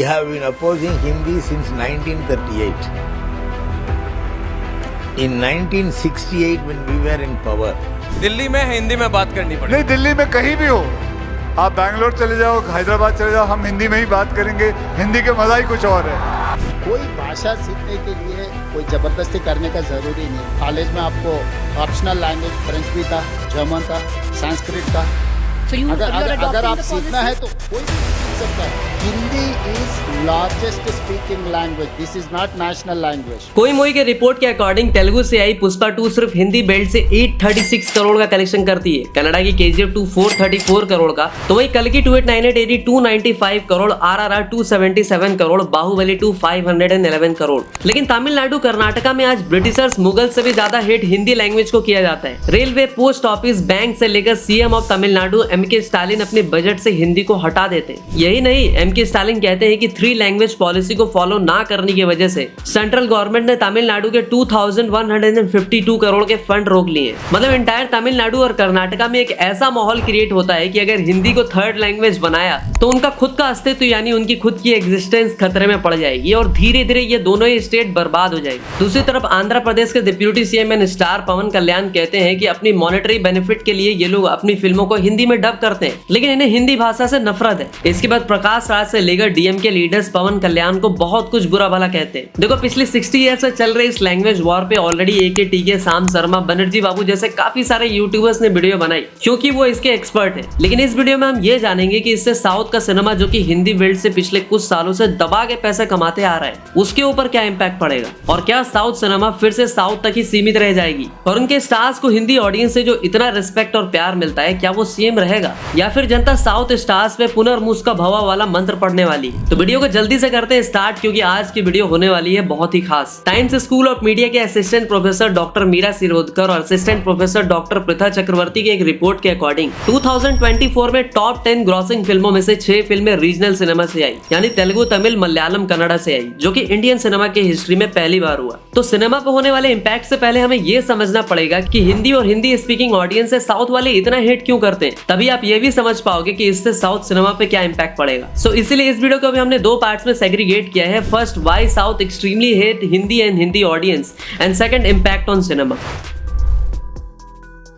We have been opposing Hindi since 1938. In 1968 when we were in power. Delhi में हिंदी में बात करनी पड़ेगी। नहीं, दिल्ली में कहीं भी हो, आप बैंगलोर चले जाओ, हैदराबाद चले जाओ, हम हिंदी में ही बात करेंगे। हिंदी के मजा ही कुछ और है। कोई भाषा सीखने के लिए कोई ज़बरदस्ती करने का ज़रूरी नहीं। कॉलेज में आपको ऑप्शनल लैंग्वेज फ्रेंच भी था, जर्मन था, संस्कृत था। अगर आप सीखना है तो कोई भी सीख सकता है। Hindi is largest speaking language, this is not national language. कोई मोई के रिपोर्ट के अकॉर्डिंग तेलुगु से आई पुष्पा 2 सिर्फ हिंदी बेल्ट से 836 करोड़ का कलेक्शन करती है। कनाडा की KGF 2 434 करोड़ का, तो वही कल्कि 2898 AD 295 करोड़, RRR 277 करोड़, बाहुबली 2 511 करोड़। लेकिन तमिलनाडु कर्नाटका में आज ब्रिटिशर्स मुगल से भी ज्यादा हिट हिंदी लैंग्वेज को किया जाता है। रेलवे, पोस्ट ऑफिस, बैंक से लेकर CM of Tamil Nadu MK Stalin अपने बजट से हिंदी को हटा देते हैं। यही नहीं, MK स्टालिन कहते हैं कि 3 लैंग्वेज पॉलिसी को फॉलो ना करने की वजह से सेंट्रल गवर्नमेंट ने तमिलनाडु के 2152 करोड़ के फंड रोक लिए। मतलब इंटायर तमिलनाडु और कर्नाटका में एक ऐसा माहौल क्रिएट होता है कि अगर हिंदी को थर्ड लैंग्वेज बनाया तो उनका खुद का अस्तित्व यानी उनकी खुद की एग्जिस्टेंस खतरे में पड़ जाएगी और धीरे धीरे ये दोनों ही स्टेट बर्बाद हो जाएगी। दूसरी तरफ आंध्र प्रदेश के डिप्यूटी CM एंड स्टार पवन कल्याण कहते हैं कि अपनी मॉनेटरी बेनिफिट के लिए ये लोग अपनी फिल्मों को हिंदी में डब करते हैं, लेकिन इन्हें हिंदी भाषा से नफरत है। इसके बाद प्रकाश राज से लेकर DMK लीडर्स पवन कल्याण को बहुत कुछ बुरा भला कहते हैं। देखो, पिछले 60 ईयर से चल रहे इस लैंग्वेज वॉर पे ऑलरेडी AK TK, शाम शर्मा, बनर्जी बाबू जैसे काफी सारे यूट्यूबर्स ने वीडियो बनाई क्योंकि वो इसके एक्सपर्ट है। लेकिन इस वीडियो में हम ये जानेंगे कि इससे साउथ का सिनेमा जो कि हिंदी बेल्ट से पिछले कुछ सालों से दबा के पैसे कमाते आ रहा है, उसके ऊपर क्या इम्पैक्ट पड़ेगा और क्या साउथ सिनेमा फिर से साउथ तक ही सीमित रह जाएगी और उनके स्टार्स को हिंदी ऑडियंस से जो इतना रिस्पेक्ट और प्यार मिलता है, क्या वो CM रहेगा या फिर जनता साउथ स्टार्स पे पुनर्मुस्का भवा वाला मंत्र पढ़ने वाली है। तो वीडियो को जल्दी से करते हैं स्टार्ट क्योंकि आज की वीडियो होने वाली है बहुत ही खास। टाइम्स स्कूल ऑफ मीडिया के assistant professor doctor Meera Shirodkar और assistant professor doctor Pritha Chakraborty के एक रिपोर्ट के अकॉर्डिंग 2024 में टॉप 10 ग्रॉसिंग फिल्मों में से 6 फिल्में रीजनल सिनेमा से आई, यानी तेलुगु, तमिल, मलयालम, कन्नड़ा से आई, जो कि इंडियन सिनेमा के हिस्ट्री में पहली बार हुआ। तो सिनेमा पे होने वाले इम्पैक्ट से पहले हमें यह समझना पड़ेगा कि हिंदी और हिंदी स्पीकिंग ऑडियंस से साउथ वाले इतना हिट क्यों करते हैं, तभी आप ये भी समझ पाओगे कि इससे साउथ सिनेमा पे क्या इम्पैक्ट पड़ेगा। सो इसीलिए इस वीडियो को अभी हमने 2 पार्ट्स में सेग्रीगेट किया है। First, why south extremely hate Hindi and Hindi audience, and second, impact on cinema.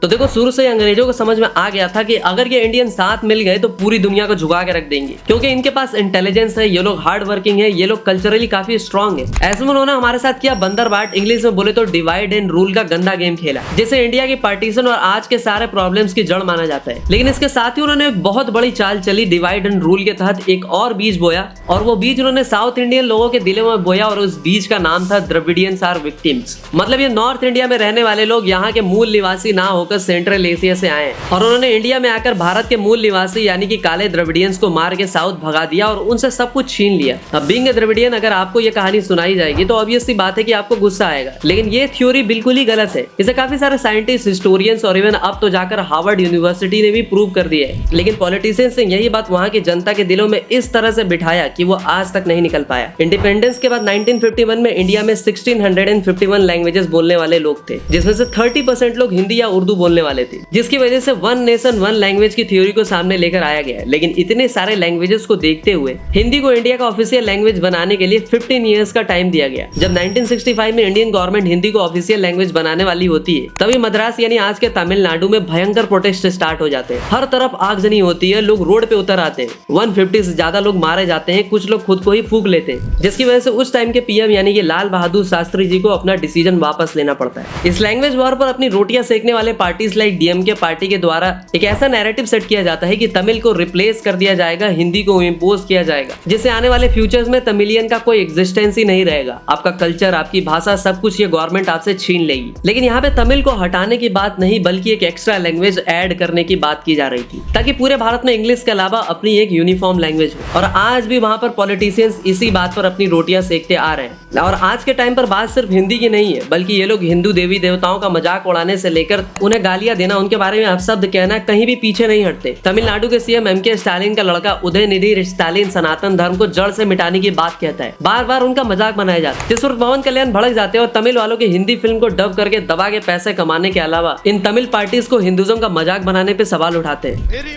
तो देखो, शुरू से अंग्रेजों को समझ में आ गया था कि अगर ये इंडियन साथ मिल गए तो पूरी दुनिया को झुका के रख देंगे, क्योंकि इनके पास इंटेलिजेंस है, ये लोग हार्ड वर्किंग है, ये लोग कल्चरली काफी स्ट्रांग है। ऐसे में उन्होंने हमारे साथ किया बंदरबाट, इंग्लिश में बोले तो डिवाइड एंड रूल का गंदा गेम खेला, जिसे इंडिया की पार्टीशन और आज के सारे प्रॉब्लम्स की जड़ माना जाता है। लेकिन इसके साथ ही उन्होंने एक बहुत बड़ी चाल चली, डिवाइड एंड रूल के तहत एक और बीज बोया, और वो बीज उन्होंने साउथ इंडियन लोगों के दिलों में बोया, और उस बीज का नाम था द्रविडियंस आर विक्टिम्स। मतलब ये नॉर्थ इंडिया में रहने वाले लोग यहाँ के मूल निवासी ना होकर सेंट्रल एशिया से आए और उन्होंने इंडिया में आकर भारत के मूल निवासी यानी कि काले द्रविडियंस को मार के साउथ भगा दिया और उनसे सब कुछ छीन लिया। अब बीइंग अ द्रविडियन अगर आपको ये कहानी सुनाई जाएगी तो ऑब्वियस सी बात है कि आपको गुस्सा आएगा, लेकिन ये थ्योरी बिल्कुल ही गलत है। इसे काफी सारे साइंटिस्ट, हिस्टोरियंस और इवन अब तो जाकर हार्वर्ड यूनिवर्सिटी ने भी प्रूव कर दिया है। लेकिन पॉलिटिशियंस ने यही बात वहाँ की जनता के दिलों में इस तरह से बिठाया कि वो आज तक नहीं निकल पाया। इंडिपेंडेंस के बाद 1951 में इंडिया में 1651 लैंग्वेजेस बोलने वाले लोग थे, जिसमें से 30% लोग हिंदी या उर्दू बोलने वाले थे, जिसकी वजह से वन नेशन वन लैंग्वेज की थ्योरी को सामने लेकर आया गया। लेकिन इतने सारे लैंग्वेजेस को देखते हुए हिंदी को इंडिया का ऑफिशियल लैंग्वेज बनाने के लिए 15 इयर्स का टाइम दिया गया। जब 1965 में इंडियन गवर्नमेंट हिंदी को ऑफिशियल लैंग्वेज बनाने वाली होती है, तभी मद्रास यानी आज के तमिलनाडु में भयंकर प्रोटेस्ट स्टार्ट हो जाते हैं। हर तरफ आगजनी होती है, लोग रोड पे उतर आते हैं, 150 से ज्यादा लोग मारे जाते हैं, कुछ लोग खुद को ही फूंक लेते हैं, जिसकी वजह से उस टाइम के PM यानी कि लाल बहादुर शास्त्री जी को अपना डिसीजन वापस लेना पड़ता है। इस लैंग्वेज वॉर पर अपनी रोटियां सेकने वाले पार्टीज लाइक DMK पार्टी के द्वारा एक ऐसा नैरेटिव सेट किया जाता है कि तमिल को रिप्लेस कर दिया जाएगा, हिंदी को इम्पोज किया जाएगा, जिससे आने वाले फ्यूचर्स में तमिलियन का कोई एग्जिस्टेंस ही नहीं रहेगा। आपका कल्चर, आपकी भाषा, सब कुछ ये गवर्नमेंट आपसे छीन लेगी। लेकिन यहाँ पे तमिल को हटाने की बात नहीं बल्कि एक एक्स्ट्रा लैंग्वेज ऐड करने की बात की जा रही थी, ताकि पूरे भारत में इंग्लिश के अलावा अपनी एक यूनिफॉर्म लैंग्वेज हो। और आज भी वहाँ पर पॉलिटिशियंस इसी बात पर अपनी रोटियां सेकते आ रहे हैं। और आज के टाइम पर बात सिर्फ हिंदी की नहीं है, बल्कि ये लोग हिंदू देवी देवताओं का मजाक उड़ाने से लेकर उन्हें गालियां देना, उनके बारे में अपशब्द कहना, कहीं भी पीछे नहीं हटते। तमिलनाडु के CM MK स्टालिन का लड़का उदयनिधि स्टालिन सनातन धर्म को जड़ से मिटाने की बात कहता है, बार बार उनका मजाक बनाया जाता है, जिस पर पवन कल्याण भड़क जाते हैं और तमिल वालों की हिंदी फिल्म को डब करके दबा के पैसे कमाने के अलावा इन तमिल पार्टीज को हिंदुइज्म का मजाक बनाने पे सवाल उठाते हैं।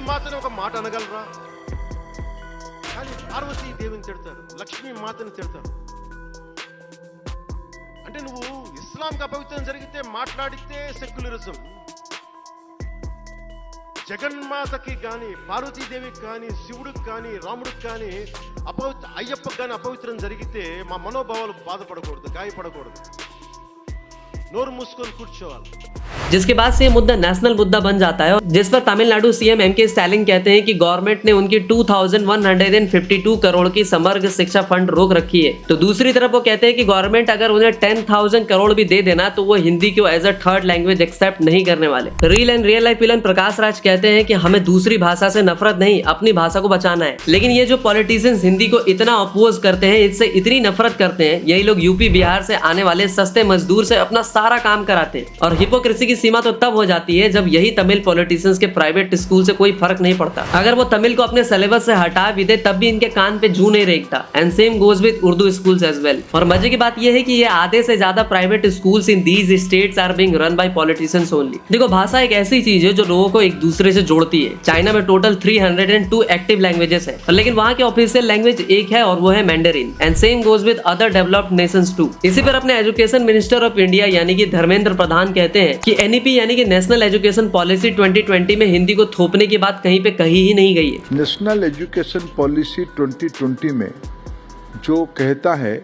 లక్ష్మీ మాతని తిడతారు. అంటే నువ్వు ఇస్లాంకి అపవిత్రం జరిగితే మాట్లాడితే సెక్యులరిజం, జగన్మాతకి కానీ పార్వతీదేవికి కానీ శివుడికి కానీ రాముడికి కానీ అయ్యప్పకి కానీ అపవిత్రం జరిగితే మా మనోభావాలు బాధపడకూడదు, గాయపడకూడదు, నోరు మూసుకొని కూర్చోవాలి. जिसके बाद से ये मुद्दा नेशनल मुद्दा बन जाता है, जिस पर तमिलनाडु सीएम एमके स्टालिन कहते हैं कि गवर्नमेंट ने उनकी 2152 करोड़ की समग्र शिक्षा फंड रोक रखी है। तो दूसरी तरफ वो कहते हैं कि गवर्नमेंट अगर उन्हें 10,000 करोड़ भी दे देना तो वो हिंदी को as a third language accept नहीं करने वाले। Reel and real life villain Prakash Raj कहते हैं कि हमें दूसरी भाषा से नफरत नहीं, अपनी भाषा को बचाना है। लेकिन ये जो पॉलिटिशियंस हिंदी को इतना अपोज करते हैं, इससे इतनी नफरत करते हैं, यही लोग यूपी बिहार से आने वाले सस्ते मजदूर से अपना सारा काम कराते हैं। और हिपोक्रेसी की सीमा तो तब हो जाती है जब यही तमिल पॉलिटिशियंस के प्राइवेट स्कूल से कोई फर्क नहीं पड़ता। अगर वो तमिल को अपने सिलेबस से हटा भी दे तब भी इनके कान पे जू नहीं रेंगता। And same goes with Urdu schools as well. और मजे की बात यह है कि ये आधे से ज्यादा private schools in these states are being run by politicians only. देखो, भाषा एक ऐसी चीज है जो लोगों को एक दूसरे से जोड़ती है। चाइना में टोटल 302 एक्टिव लैंग्वेजेस है, लेकिन वहाँ के ऑफिशियल लैंग्वेज एक है और वो है Mandarin. And same goes with other developed nations too. इसी पर अपने एजुकेशन मिनिस्टर ऑफ इंडिया यानी कि धर्मेंद्र प्रधान कहते हैं कि एनईपी यानी कि नेशनल एजुकेशन पॉलिसी 2020 में हिंदी को थोपने की बात कहीं पे कही ही नहीं गई है। नेशनल एजुकेशन पॉलिसी 2020 में जो कहता है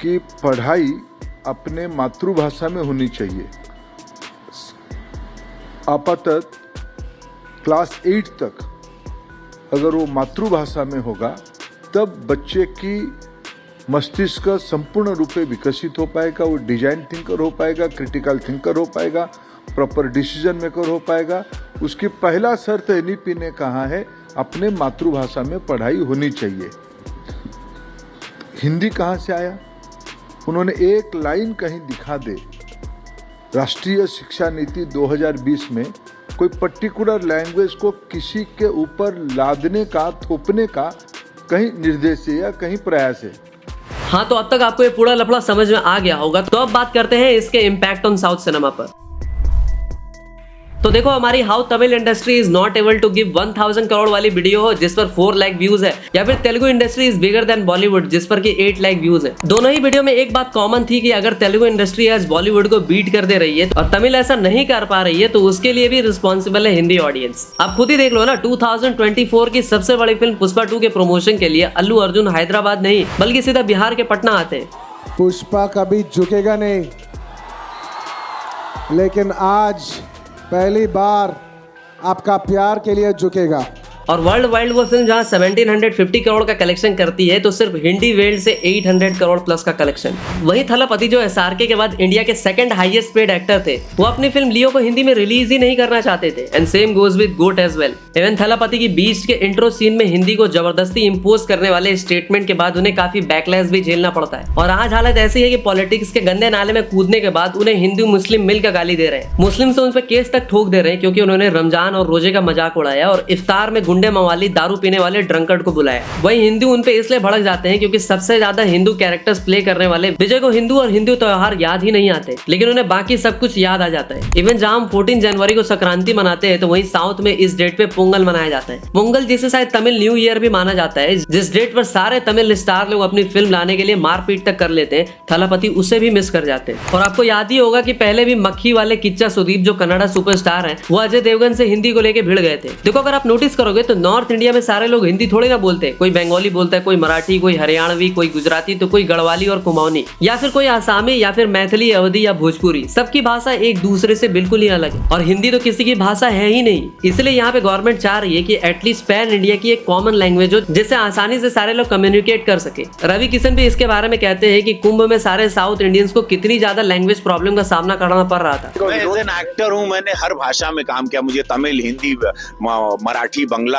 कि पढ़ाई अपने मातृभाषा में होनी चाहिए, आपातत क्लास 8 तक अगर वो मातृभाषा में होगा तब बच्चे की मस्तिष्क संपूर्ण रूप से विकसित हो पाएगा, वो डिजाइन थिंकर हो पाएगा, क्रिटिकल थिंकर हो पाएगा, प्रॉपर डिसीजन मेकर हो पाएगा। उसकी पहला शर्त एनईपी ने कहा है अपने मातृभाषा में पढ़ाई होनी चाहिए। हिंदी कहाँ से आया? उन्होंने एक लाइन कहीं दिखा दे राष्ट्रीय शिक्षा नीति 2020 में कोई पर्टिकुलर लैंग्वेज को किसी के ऊपर लादने का, थोपने का कहीं निर्देश है या कहीं प्रयास है। हाँ, तो अब तक आपको ये पूरा लफड़ा समझ में आ गया होगा। तो अब बात करते हैं इसके इम्पैक्ट ऑन साउथ सिनेमा पर। तो देखो, हमारी how Tamil industry is not able to give 1000 crore वाली वीडियो हो जिस पर 4 लाख व्यूज है, या फिर Telugu industry is bigger than Bollywood जिस पर कि 8 लाख व्यूज है। दोनों ही वीडियो में एक बात कॉमन थी कि अगर तेलुगु इंडस्ट्री आज बॉलीवुड को बीट कर दे रही है और तमिल ऐसा नहीं कर पा रही है तो उसके लिए भी रिस्पॉन्सिबल है हिंदी ऑडियंस। आप खुद ही देख लो ना, 2024 की सबसे बड़ी फिल्म पुष्पा 2 के प्रमोशन के लिए अल्लू अर्जुन हैदराबाद नहीं बल्कि सीधा बिहार के पटना आते हैं। पुष्पा कभी झुकेगा नहीं, लेकिन आज पहली बार आपका प्यार के लिए झुकेगा। और वर्ल्ड वाइड वो फिल्म जहां 1750 करोड़ का कलेक्शन करती है तो सिर्फ हिंदी वेल्ड से 800 करोड़ प्लस का कलेक्शन। वहीं थलापति जो एसआरके के बाद इंडिया के सेकंड हाईएस्ट पेड एक्टर थे, वो अपनी फिल्म लियो को हिंदी में रिलीज ही नहीं करना चाहते थे। And same goes with GOAT as well. Even Thalapathy की बीस्ट के इंट्रो सीन में हिंदी को जबरदस्ती इंपोज करने वाले स्टेटमेंट के बाद उन्हें काफी बैकलैश भी झेलना पड़ता है। और आज हालत ऐसी है कि पॉलिटिक्स के गंदे नाले में कूदने के बाद उन्हें हिंदू मुस्लिम मिलकर गाली दे रहे हैं। मुस्लिम से उन पर केस तक ठोक दे रहे हैं क्योंकि उन्होंने रमजान और रोजे का मजाक उड़ाया और इफ्तार में गुंडे मवाली दारू पीने वाले ड्रंकर्ड को बुलाया। वही हिंदू उन पे इसलिए भड़क जाते हैं क्योंकि सबसे ज्यादा हिंदू कैरेक्टर्स प्ले करने वाले विजय को हिंदू और हिंदू त्योहार याद ही नहीं आते, लेकिन उन्हें बाकी सब कुछ याद आ जाता है। इवन जहां हम 14 जनवरी को संक्रांति मनाते हैं तो वहीं साउथ में इस डेट पे पोंगल मनाया जाता है। पोंगल जिसे शायद तमिल न्यू ईयर भी माना जाता है, जिस डेट पर सारे तमिल स्टार लोग अपनी फिल्म लाने के लिए मारपीट तक कर लेते हैं, थलापति उसे भी मिस कर जाते हैं। और आपको याद ही होगा कि पहले भी मक्खी वाले किच्चा सुदीप जो कन्नड़ा सुपरस्टार हैं, वो अजय देवगन से हिंदी को लेके भिड़ गए थे। देखो, अगर आप नोटिस करोगे तो नॉर्थ इंडिया में सारे लोग हिंदी थोड़ी ना बोलते, कोई बंगाली बोलता है, कोई मराठी, कोई हरियाणवी, कोई गुजराती, तो कोई गढ़वाली और कुमाऊनी, या फिर कोई आसामी, या फिर मैथिली, अवधी या भोजपुरी। सबकी भाषा एक दूसरे से बिल्कुल ही अलग है और हिंदी तो किसी की भाषा है ही नहीं। इसलिए यहाँ पे गवर्नमेंट चाह रही है कि एटलीस्ट पैन इंडिया की एक कॉमन लैंग्वेज हो जिससे आसानी से सारे लोग कम्युनिकेट कर सके। रवि किशन भी इसके बारे में कहते हैं कि कुंभ में सारे साउथ इंडियंस को कितनी ज्यादा लैंग्वेज प्रॉब्लम का सामना करना पड़ रहा था। मैं एज एन एक्टर हूँ, मैंने हर भाषा में काम किया। मुझे तमिल, हिंदी, मराठी, बंगला,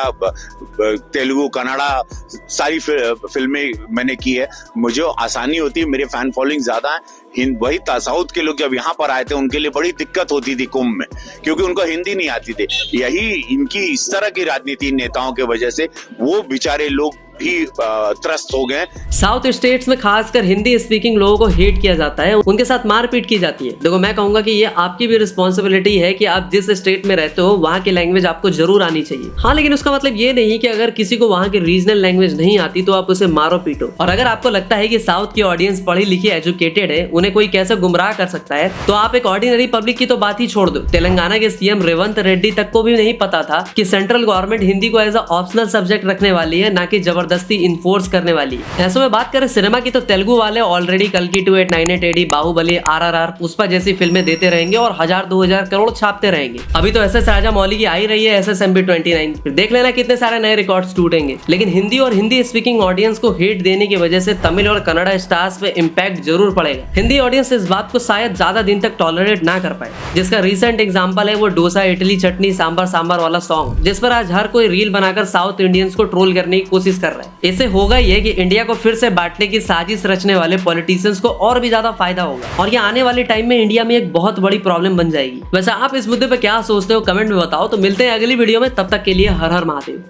तेलुगु, कन्नड़ा सारी फिल्में मैंने की है। मुझे आसानी होती है, मेरे फैन फॉलोइंग ज्यादा है। वही साउथ के लोग जब यहाँ पर आए थे उनके लिए बड़ी दिक्कत होती थी कुंभ में, क्योंकि उनको हिंदी नहीं आती थी। यही इनकी इस तरह की राजनीति नेताओं के वजह से वो बेचारे लोग भी त्रस्त हो गए। साउथ स्टेट्स में खासकर हिंदी स्पीकिंग लोगों को हेट किया जाता है, उनके साथ मारपीट की जाती है। देखो मैं कहूंगा कि ये आपकी भी रिस्पॉन्सिबिलिटी है कि आप जिस स्टेट में रहते हो वहाँ की लैंग्वेज आपको जरूर आनी चाहिए। हाँ, लेकिन उसका मतलब ये नहीं कि अगर किसी को वहाँ की रीजनल लैंग्वेज नहीं आती तो आप उसे मारो पीटो। और अगर आपको लगता है कि साउथ की ऑडियंस पढ़ी लिखी एजुकेटेड है, उन्हें कोई कैसे गुमराह कर सकता है, तो आप एक ऑर्डिनरी पब्लिक की तो बात ही छोड़ दो। तेलंगाना के सीएम रेवंत रेड्डी तक को भी नहीं पता था कि सेंट्रल गवर्नमेंट हिंदी को एज अ ऑप्शनल सब्जेक्ट रखने वाली है, ना कि जबरदस्ती इन्फोर्स करने वाली है। ऐसे में बात करें सिनेमा की तो तेलुगु वाले ऑलरेडी कल्कि 2898 AD, बाहुबली, RRR, पुष्पा जैसी फिल्में देते रहेंगे और 1000-2000 करोड़ छापते रहेंगे। अभी तो SS राजामौली की आई रही है SSMB 29, फिर देख लेना कितने सारे नए रिकॉर्ड्स टूटेंगे। लेकिन हिंदी और हिंदी स्पीकिंग ऑडियंस को हेट देने की वजह से तमिल और कन्नड़ा स्टार्स पे इम्पैक्ट जरूर पड़ेगा। हिंदी ऑडियंस इस बात को शायद ज्यादा दिन तक टॉलरेट ना कर पाए, जिसका रिसेंट एग्जांपल है वो डोसा इडली चटनी सांबर सांबर वाला सॉन्ग, जिस पर आज हर कोई रील बनाकर साउथ इंडियंस को ट्रोल करने की कोशिश कर रहा है। इससे होगा ये कि इंडिया को फिर से बांटने की साजिश रचने वाले पॉलिटिशियंस को और भी ज्यादा फायदा होगा और ये आने वाले टाइम में इंडिया में एक बहुत बड़ी प्रॉब्लम बन जाएगी। वैसे आप इस मुद्दे पे क्या सोचते हो कमेंट में बताओ। तो मिलते हैं अगली वीडियो में, तब तक के लिए हर हर महादेव।